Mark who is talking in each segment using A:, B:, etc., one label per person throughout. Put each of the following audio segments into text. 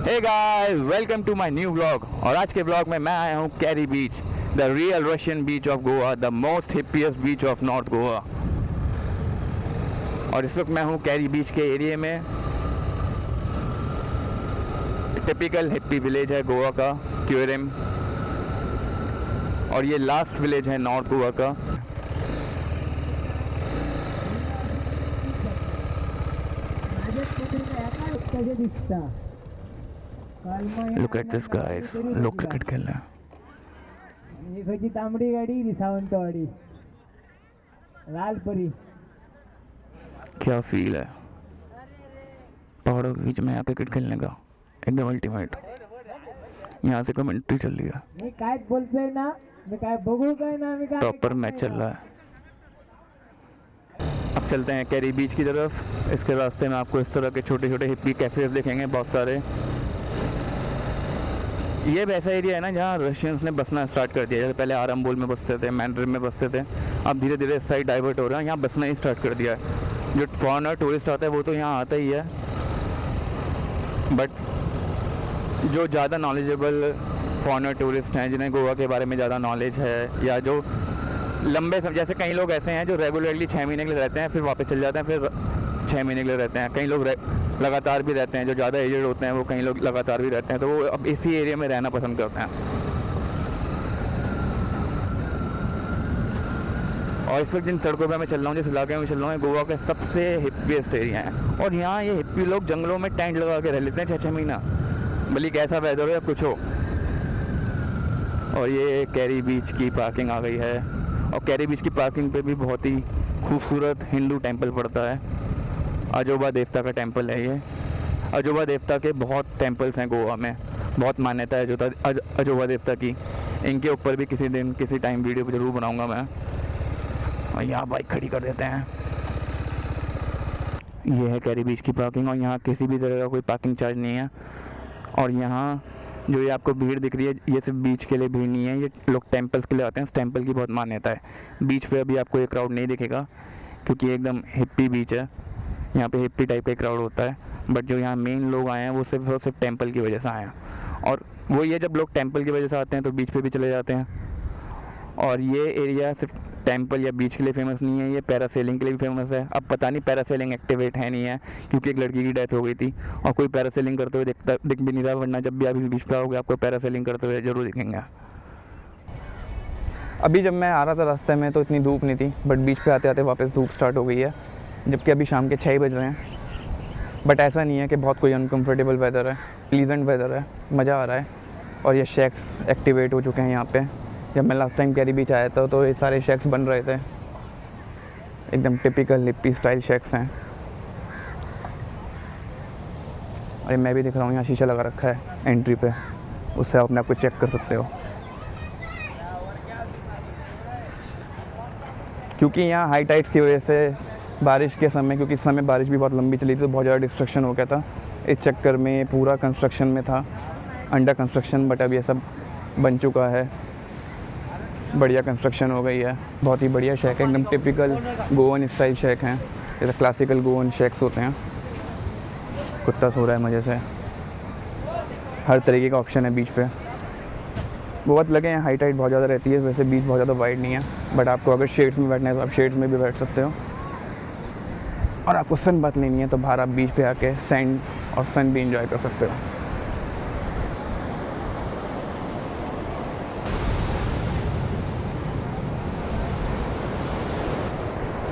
A: Hey guys, welcome to my new vlog. और आज के व्लॉग में मैं आया हूँ Keri beach, the real Russian beach of Goa, the most hippiest beach of north Goa. और इस वक्त मैं हूँ कैरी बीच के एरिया में। टिपिकल हिप्पी विलेज है गोवा का, क्यूरिम। और ये लास्ट विलेज है नॉर्थ गोवा का। Look at this guys, लोग क्रिकेट खेल रहे हैं।
B: तांबडी गाडी सावंतवाडी लालपरी।
A: क्या फील है पहाड़ों के बीच में यहाँ क्रिकेट खेलने का, एकदम अल्टीमेट। यहाँ से कमेंट्री चल रही है,
B: मी काय बोलतोय ना, मी काय बघू काय ना, मी काय
A: प्रॉपर मैच चल रहा है। अब चलते हैं कैरी बीच की तरफ। इसके रास्ते में आपको इस तरह के छोटे छोटे हिप्पी कैफेज दिखेंगे बहुत सारे। ये वैसा एरिया है ना जहाँ रशियंस ने बसना स्टार्ट कर दिया। जैसे पहले आरम्बोल में बसते थे, मैंड्रिन में बसते थे, अब धीरे धीरे इस साइड डाइवर्ट हो रहा है, यहाँ बसना ही स्टार्ट कर दिया है। जो फॉरेनर टूरिस्ट आता है वो तो यहाँ आता ही है, बट जो ज़्यादा नॉलेजेबल फॉरेनर टूरिस्ट हैं, जिन्हें गोवा के बारे में ज़्यादा नॉलेज है, या जो लंबे समय, जैसे कई लोग ऐसे हैं जो रेगुलरली 6 महीने के लिए रहते हैं, फिर वापस चले जाते हैं, फिर 6 महीने के लिए रहते हैं। कई लोग लगातार भी रहते हैं, जो ज़्यादा एजेड होते हैं वो कई लोग लगातार भी रहते हैं, तो वो अब इसी एरिया में रहना पसंद करते हैं। और इस वक्त जिन सड़कों पे मैं चल रहा हूँ, जिस इलाके में चल रहा हूँ, गोवा के सबसे हिप्पीएस्ट एरिया है। और यहाँ ये हिप्पी लोग जंगलों में टेंट लगा के रह लेते हैं 6-6 महीना, भले कैसा वेदर हो या कुछ हो। और ये कैरी बीच की पार्किंग आ गई है। और कैरी बीच की पार्किंग पे भी बहुत ही खूबसूरत हिंदू टेंपल पड़ता है। अजोबा देवता का टेंपल है ये। अजोबा देवता के बहुत टेंपल्स हैं गोवा में, बहुत मान्यता है अजोबा देवता की। इनके ऊपर भी किसी दिन किसी टाइम वीडियो ज़रूर बनाऊंगा मैं। और यहाँ बाइक खड़ी कर देते हैं। ये है कैरी बीच की पार्किंग, और यहाँ किसी भी तरह का कोई पार्किंग चार्ज नहीं है। और यहाँ जो ये आपको भीड़ दिख रही है, ये सिर्फ बीच के लिए भीड़ नहीं है, ये लोग टेंपल्स के लिए आते हैं। इस टेंपल की बहुत मान्यता है। बीच पे अभी आपको ये क्राउड नहीं दिखेगा क्योंकि एकदम हिप्पी बीच है, यहाँ पे हिप्पी टाइप का क्राउड होता है। बट जो यहाँ मेन लोग आए हैं वो सिर्फ और सिर्फ टेंपल की वजह से आए हैं। और वो ये जब लोग टेंपल की वजह से आते हैं तो बीच पे भी चले जाते हैं। और ये एरिया सिर्फ टेंपल या बीच के लिए फेमस नहीं है, ये पैरासेलिंग के लिए भी फेमस है। अब पता नहीं पैरासेलिंग एक्टिवेट है नहीं है, क्योंकि एक लड़की की डेथ हो गई थी और कोई पैरासेलिंग करते हुए दिख भी नहीं रहा, वरना जब भी आप इस बीच पे आओगे आपको पैरासेलिंग करते हुए ज़रूर दिखेंगे। अभी जब मैं आ रहा था रास्ते में तो इतनी धूप नहीं थी, बट बीच पे आते आते वापस धूप स्टार्ट हो गई है, जबकि अभी शाम के 6 बज रहे हैं। बट ऐसा नहीं है कि बहुत कोई अनकम्फर्टेबल वेदर है, प्लीजेंट वेदर है, मज़ा आ रहा है। और ये शेक्स एक्टिवेट हो चुके हैं यहाँ पे। जब मैं लास्ट टाइम कैरी बीच आया था तो ये सारे शेक्स बन रहे थे, एकदम टिपिकल हिप्पी स्टाइल शेक्स हैं। और मैं भी दिख रहा हूँ, यहाँ शीशा लगा रखा है एंट्री पे, उससे आप अपने आप को चेक कर सकते हो। क्योंकि यहाँ हाई टाइड्स की वजह से बारिश के समय, क्योंकि इस समय बारिश भी बहुत लंबी चली थी, तो बहुत ज़्यादा डिस्ट्रक्शन हो गया था। इस चक्कर में पूरा कंस्ट्रक्शन में था, अंडर कंस्ट्रक्शन, बट अब ये सब बन चुका है, बढ़िया कंस्ट्रक्शन हो गई है। बहुत ही बढ़िया शेक है, एकदम टिपिकल गोवन स्टाइल शेक हैं, जैसे क्लासिकल गोवन शेक्स होते हैं। कुत्ता सो रहा है मज़े से। हर तरीके का ऑप्शन है बीच पे। बहुत लगे हैं, हाई टाइट बहुत ज़्यादा रहती है, वैसे बीच बहुत ज़्यादा वाइड नहीं है, बट आपको अगर शेड्स में बैठना है तो आप शेड्स में भी बैठ सकते हो। और आपको सन बात लेनी है तो बाहर आप बीच पे आके सैंड और सन भी इंजॉय कर सकते हो।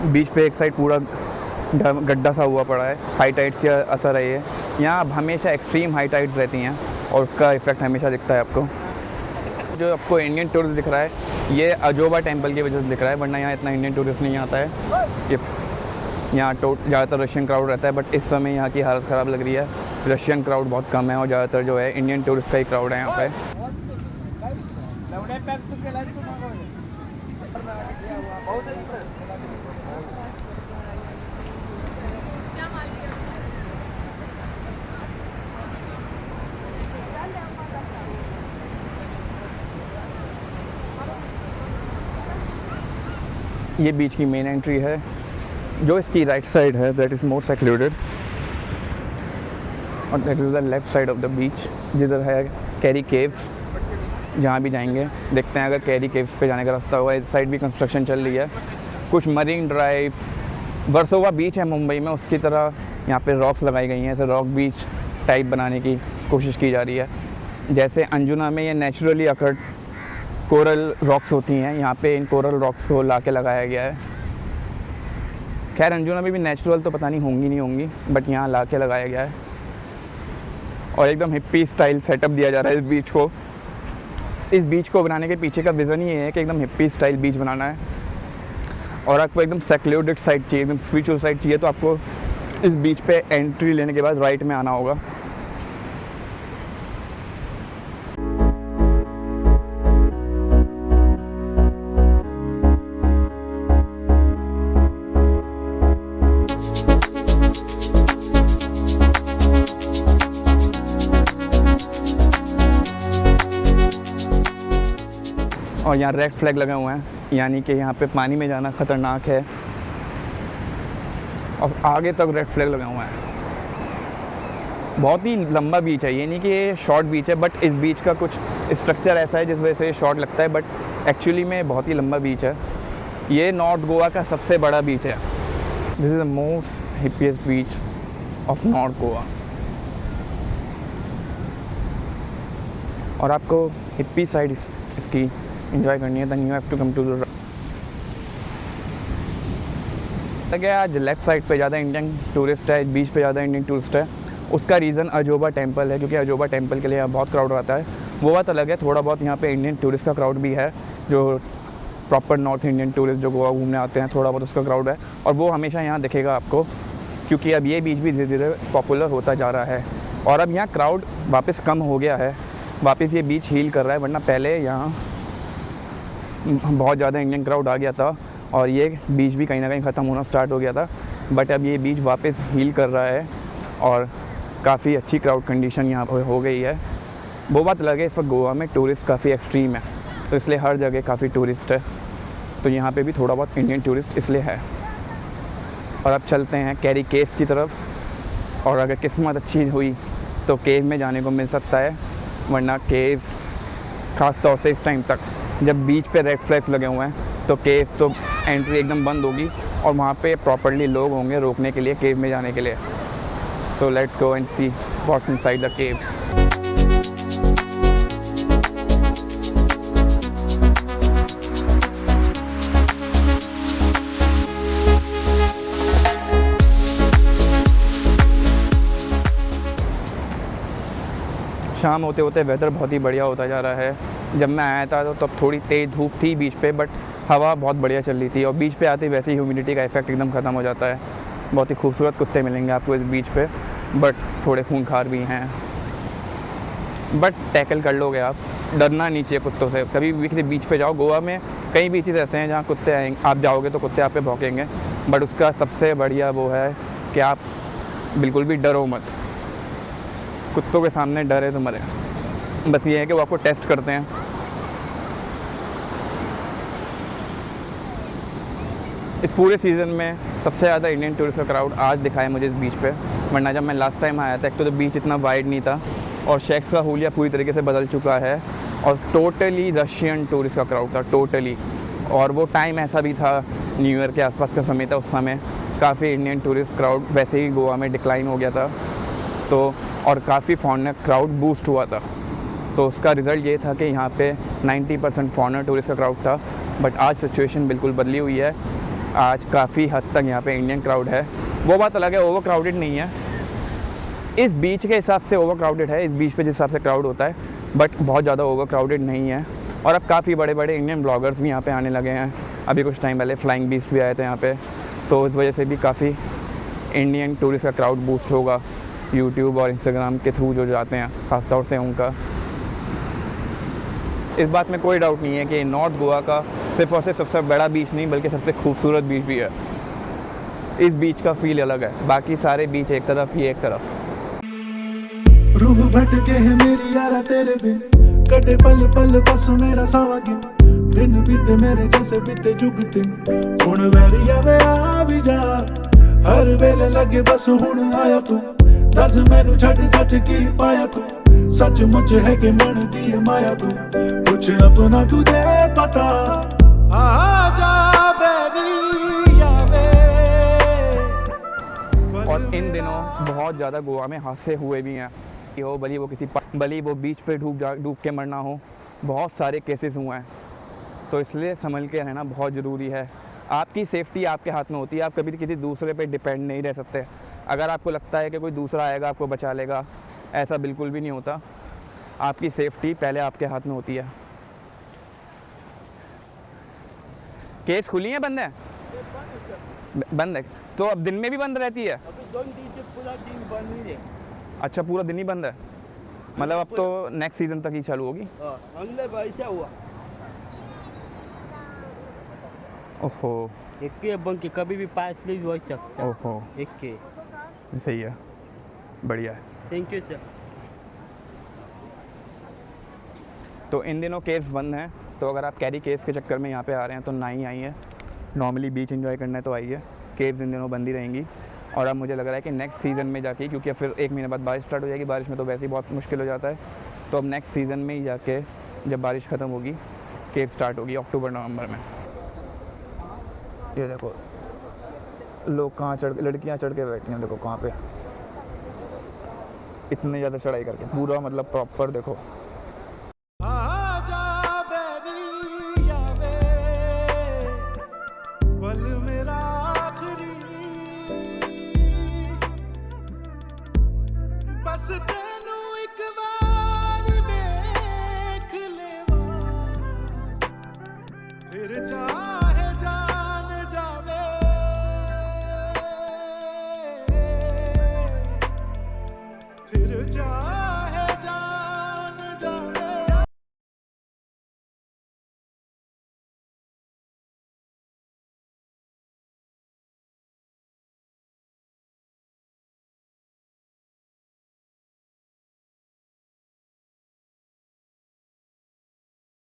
A: बीच पे एक साइड पूरा गड्ढा सा हुआ पड़ा है, हाई टाइड्स का असर है ये। यहाँ अब हमेशा एक्सट्रीम हाई टाइड्स रहती हैं और उसका इफेक्ट हमेशा दिखता है आपको। जो आपको इंडियन टूरिस्ट दिख रहा है, ये अजोबा टेंपल की वजह से दिख रहा है, वरना यहाँ इतना इंडियन टूरिस्ट नहीं आता है। ये यहाँ ज़्यादातर रशियन क्राउड रहता है, बट इस समय यहाँ की हालत ख़राब लग रही है। रशियन क्राउड बहुत कम है और ज़्यादातर जो है इंडियन टूरिस्ट का ही क्राउड है यहाँ पे। ये बीच की मेन एंट्री है। जो इसकी राइट साइड है दैट इज़ मोर सेक्लूडेड। और that is the left side of the beach, जिधर है कैरी केव्स। जहाँ भी जाएंगे देखते हैं, अगर कैरी केव्स पे जाने का रास्ता होगा। इस साइड भी कंस्ट्रक्शन चल रही है। कुछ मरीन ड्राइव, वर्सोवा बीच है मुंबई में, उसकी तरह यहाँ पे रॉक्स लगाई गई हैं। ऐसे रॉक बीच टाइप बनाने की कोशिश की जा रही है। जैसे अंजुना में ये नेचुरली अकर्ड कोरल रॉक्स होती हैं, यहाँ पे इन कोरल रॉक्स को ला के लगाया गया है। खैर अंजुना में भी नेचुरल तो पता नहीं होंगी, बट यहाँ ला के लगाया गया है। और एकदम हिप्पी स्टाइल सेटअप दिया जा रहा है इस बीच को। इस बीच को बनाने के पीछे का विज़न ही है कि एकदम हिप्पी स्टाइल बीच बनाना है। और आपको एकदम सेक्लूडेड साइड चाहिए, एकदम स्पिरिचुअल साइड चाहिए, तो आपको इस बीच पे एंट्री लेने के बाद राइट में आना होगा। और यहाँ रेड फ्लैग लगे हुए हैं, यानी कि यहाँ पे पानी में जाना ख़तरनाक है। और आगे तक रेड फ्लैग लगे हुए हैं। बहुत ही लंबा बीच है, ये नहीं कि ये शॉर्ट बीच है, बट इस बीच का कुछ स्ट्रक्चर ऐसा है जिस वजह से शॉर्ट लगता है, बट एक्चुअली में बहुत ही लंबा बीच है। ये नॉर्थ गोवा का सबसे बड़ा बीच है। This is the most hippiest beach of north Goa. और आपको हिप्पी साइड इसकी इंजॉय करनी है, then you have to come to the. आज लेफ्ट साइड पे ज़्यादा इंडियन टूरिस्ट है, बीच पे ज़्यादा इंडियन टूरिस्ट है। उसका रीज़न अजोबा टेम्पल है, क्योंकि अजोबा टेम्पल के लिए यहाँ बहुत क्राउड आता है। वो बात अलग है, थोड़ा बहुत यहाँ पे इंडियन टूरिस्ट का क्राउड भी है, जो प्रॉपर नॉर्थ इंडियन टूरिस्ट जो गोवा घूमने आते हैं, थोड़ा बहुत उसका क्राउड है। और वो हमेशा यहाँ दिखेगा आपको, क्योंकि अब ये बीच भी धीरे धीरे पॉपुलर होता जा रहा है। और अब यहाँ क्राउड वापस कम हो गया है, वापस ये बीच हील कर रहा है। वरना पहले यहाँ बहुत ज़्यादा इंडियन क्राउड आ गया था और ये बीच भी कहीं ना कहीं ख़त्म होना स्टार्ट हो गया था। बट अब ये बीच वापस हील कर रहा है और काफ़ी अच्छी क्राउड कंडीशन यहाँ पर हो गई है। वो बात लगे, इस वक्त गोवा में टूरिस्ट काफ़ी एक्सट्रीम है, तो इसलिए हर जगह काफ़ी टूरिस्ट है। तो यहाँ पे भी थोड़ा बहुत इंडियन टूरिस्ट इसलिए है। और अब चलते हैं कैरी केव्स की तरफ। और अगर किस्मत अच्छी हुई तो केव में जाने को मिल सकता है, वरना केव्स ख़ास तौर से इस टाइम तक जब बीच पे रेड फ्लैग्स लगे हुए हैं तो केव तो एंट्री एकदम बंद होगी और वहाँ पे प्रॉपर्ली लोग होंगे रोकने के लिए केव में जाने के लिए। So let's go and see what's inside the cave. शाम होते होते वेदर बहुत ही बढ़िया होता जा रहा है। जब मैं आया था तो तब थोड़ी तेज़ धूप थी बीच पे, बट हवा बहुत बढ़िया चल रही थी। और बीच पे आते ही वैसे ही ह्यूमिडिटी का इफेक्ट एकदम ख़त्म हो जाता है। बहुत ही खूबसूरत कुत्ते मिलेंगे आपको इस बीच पे, बट थोड़े खूंखार भी हैं, बट टैकल कर लोगे आप। डरना नहीं चाहिए कुत्तों से। कभी भी किसी बीच पे जाओ, गोवा में कई बीचेस ऐसे हैं जहाँ कुत्ते आएंगे, आप जाओगे तो कुत्ते आप पे भौंकेंगे, बट उसका सबसे बढ़िया वो है कि आप बिल्कुल भी डरो मत। कुत्तों के सामने डरे तो मरे। बस ये है कि वो आपको टेस्ट करते हैं। इस पूरे सीज़न में सबसे ज़्यादा इंडियन टूरिस्ट का क्राउड आज दिखा है मुझे इस बीच पे, वरना जब मैं लास्ट टाइम आया था एक तो बीच इतना वाइड नहीं था और शेक्स का हुलिया पूरी तरीके से बदल चुका है और टोटली रशियन टूरिस्ट का क्राउड था, टोटली। और वो टाइम ऐसा भी था, न्यू ईयर के आसपास का समय था, उस समय काफ़ी इंडियन टूरिस्ट क्राउड वैसे ही गोवा में डिक्लाइन हो गया था, तो और काफ़ी फॉरेनर क्राउड बूस्ट हुआ था। तो उसका रिज़ल्ट ये था कि यहाँ पे 90% फॉरेनर टूरिस्ट का क्राउड था। बट आज सिचुएशन बिल्कुल बदली हुई है। आज काफ़ी हद तक यहाँ पे इंडियन क्राउड है। वो बात अलग है, ओवर क्राउडेड नहीं है। इस बीच के हिसाब से ओवर क्राउडेड है, इस बीच पे जिस हिसाब से क्राउड होता है, बट बहुत ज़्यादा ओवर क्राउडेड नहीं है। और अब काफ़ी बड़े बड़े इंडियन ब्लॉगर्स भी यहाँ पे आने लगे हैं। अभी कुछ टाइम पहले फ्लाइंग बीस्ट भी आए थे यहाँ पे, तो इस वजह से भी काफ़ी इंडियन टूरिस्ट का क्राउड बूस्ट होगा यूट्यूब और इंस्टाग्राम के थ्रू जो जाते हैं, ख़ासतौर से उनका। इस बात में कोई डाउट नहीं है कि नॉर्थ गोवा का सिर्फ और सिर्फ सबसे बड़ा बीच नहीं बल्कि सबसे खूबसूरत बीच भी है। इस बीच का फील अलग है, बाकी सारे बीच एक तरफ ही एक तरफ।
C: रूह भटके है मेरी यारा तेरे बिन, कटे पल पल बस मेरा सावा दिन बीते मेरे जैसे बीते जुग दिन। हुण वैरिया वे आ भी जा, हर वेले लगे बस हुण आया तू, दस मैनू छड़ सच की पाया तू सच मुच है कि मन दी माया तू कुछ अपना तू दे पता आजा बेरिया वे
A: और इन दिनों बहुत ज़्यादा गोवा में हादसे हुए भी हैं कि हो भली वो बीच पे डूब के मरना हो, बहुत सारे केसेस हुए हैं। तो इसलिए संभल के रहना बहुत ज़रूरी है। आपकी सेफ्टी आपके हाथ में होती है, आप कभी किसी दूसरे पे डिपेंड नहीं रह सकते। अगर आपको लगता है कि कोई दूसरा आएगा आपको बचा लेगा, ऐसा बिल्कुल भी नहीं होता। आपकी सेफ्टी पहले आपके हाथ में होती है। केस खुली है बंद है? बंद है तो अब दिन में भी बंद रहती है?
D: अभी 2 दिन से पूरा दिन बंद ही है।
A: अच्छा, पूरा दिन ही बंद है, मतलब अब तो नेक्स्ट सीज़न तक ही चालू होगी।
D: अगले ऐसा हुआ
A: ओहो,
D: एक के बंद के कभी भी पास लीज हो सकता है।
A: ओहो,
D: एक के
A: सही है, बढ़िया है।
D: Thank you sir.
A: तो इन दिनों केव्स बंद हैं, तो अगर आप कैरी केव्स के चक्कर में यहाँ पे आ रहे हैं तो ना ही आइए। नॉर्मली बीच एंजॉय करना है तो आइए। केव्स इन दिनों बंद ही रहेंगी। और अब मुझे लग रहा है कि नेक्स्ट सीज़न में जाके, क्योंकि फिर 1 महीने बाद बारिश स्टार्ट हो जाएगी, बारिश में तो वैसे ही बहुत मुश्किल हो जाता है, तो अब नेक्स्ट सीज़न में ही जाके जब बारिश ख़त्म होगी केव स्टार्ट होगी अक्टूबर नवंबर में। ये देखो लोग कहाँ लड़कियाँ चढ़ के बैठी हैं, देखो कहाँ पे, इतनी ज़्यादा चढ़ाई करके, पूरा मतलब प्रॉपर देखो।
C: आजा बेरिया वे पल मेरा आखरी बस तेनू एक बार देख लेवा फिर चाहे जान जावे फिर जा